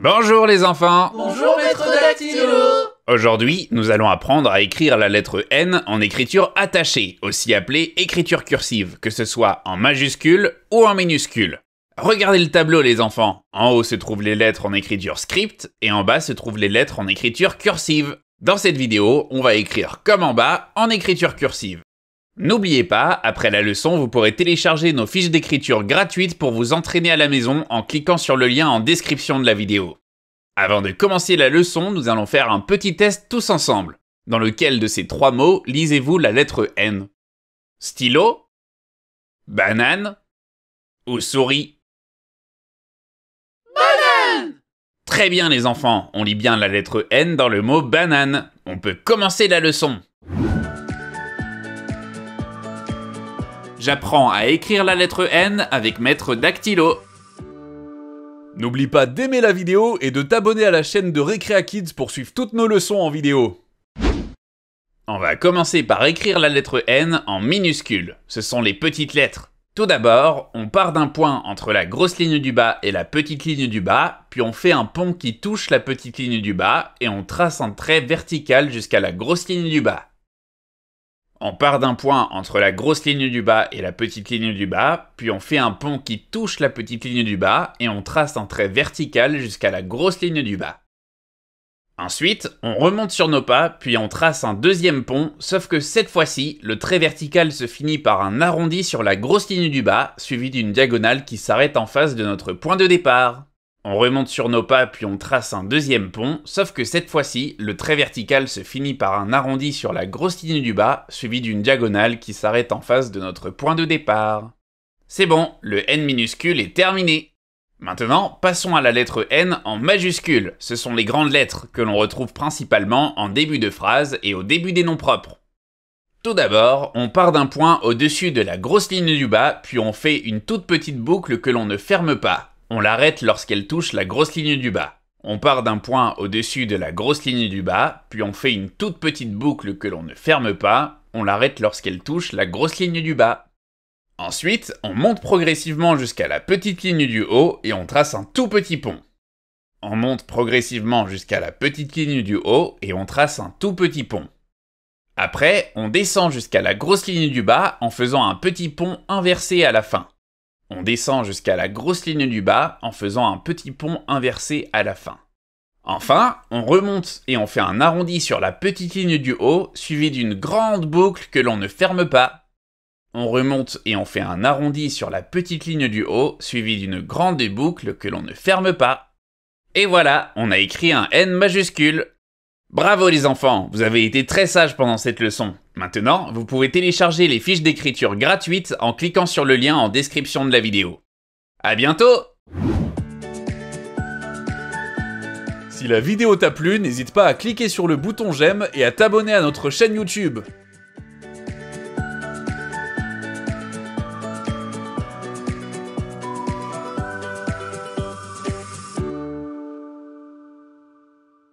Bonjour les enfants! Bonjour maître Dactylo! Aujourd'hui, nous allons apprendre à écrire la lettre N en écriture attachée, aussi appelée écriture cursive, que ce soit en majuscule ou en minuscule. Regardez le tableau les enfants. En haut se trouvent les lettres en écriture script et en bas se trouvent les lettres en écriture cursive. Dans cette vidéo, on va écrire comme en bas en écriture cursive. N'oubliez pas, après la leçon, vous pourrez télécharger nos fiches d'écriture gratuites pour vous entraîner à la maison en cliquant sur le lien en description de la vidéo. Avant de commencer la leçon, nous allons faire un petit test tous ensemble. Dans lequel de ces trois mots lisez-vous la lettre N? Stylo? Banane? Ou souris? Banane! Très bien les enfants, on lit bien la lettre N dans le mot banane. On peut commencer la leçon. J'apprends à écrire la lettre N avec maître Dactylo. N'oublie pas d'aimer la vidéo et de t'abonner à la chaîne de Recrea Kids pour suivre toutes nos leçons en vidéo. On va commencer par écrire la lettre N en minuscule. Ce sont les petites lettres. Tout d'abord, on part d'un point entre la grosse ligne du bas et la petite ligne du bas, puis on fait un pont qui touche la petite ligne du bas et on trace un trait vertical jusqu'à la grosse ligne du bas. On part d'un point entre la grosse ligne du bas et la petite ligne du bas, puis on fait un pont qui touche la petite ligne du bas et on trace un trait vertical jusqu'à la grosse ligne du bas. Ensuite, on remonte sur nos pas, puis on trace un deuxième pont, sauf que cette fois-ci, le trait vertical se finit par un arrondi sur la grosse ligne du bas, suivi d'une diagonale qui s'arrête en face de notre point de départ. On remonte sur nos pas puis on trace un deuxième pont, sauf que cette fois-ci, le trait vertical se finit par un arrondi sur la grosse ligne du bas, suivi d'une diagonale qui s'arrête en face de notre point de départ. C'est bon, le N minuscule est terminé. Maintenant, passons à la lettre N en majuscule. Ce sont les grandes lettres que l'on retrouve principalement en début de phrase et au début des noms propres. Tout d'abord, on part d'un point au-dessus de la grosse ligne du bas, puis on fait une toute petite boucle que l'on ne ferme pas. On l'arrête lorsqu'elle touche la grosse ligne du bas. On part d'un point au-dessus de la grosse ligne du bas, puis on fait une toute petite boucle que l'on ne ferme pas. On l'arrête lorsqu'elle touche la grosse ligne du bas. Ensuite, on monte progressivement jusqu'à la petite ligne du haut et on trace un tout petit pont. On monte progressivement jusqu'à la petite ligne du haut et on trace un tout petit pont. Après, on descend jusqu'à la grosse ligne du bas en faisant un petit pont inversé à la fin. On descend jusqu'à la grosse ligne du bas en faisant un petit pont inversé à la fin. Enfin, on remonte et on fait un arrondi sur la petite ligne du haut, suivi d'une grande boucle que l'on ne ferme pas. On remonte et on fait un arrondi sur la petite ligne du haut, suivi d'une grande boucle que l'on ne ferme pas. Et voilà, on a écrit un N majuscule. Bravo les enfants, vous avez été très sages pendant cette leçon. Maintenant, vous pouvez télécharger les fiches d'écriture gratuites en cliquant sur le lien en description de la vidéo. À bientôt! Si la vidéo t'a plu, n'hésite pas à cliquer sur le bouton j'aime et à t'abonner à notre chaîne YouTube.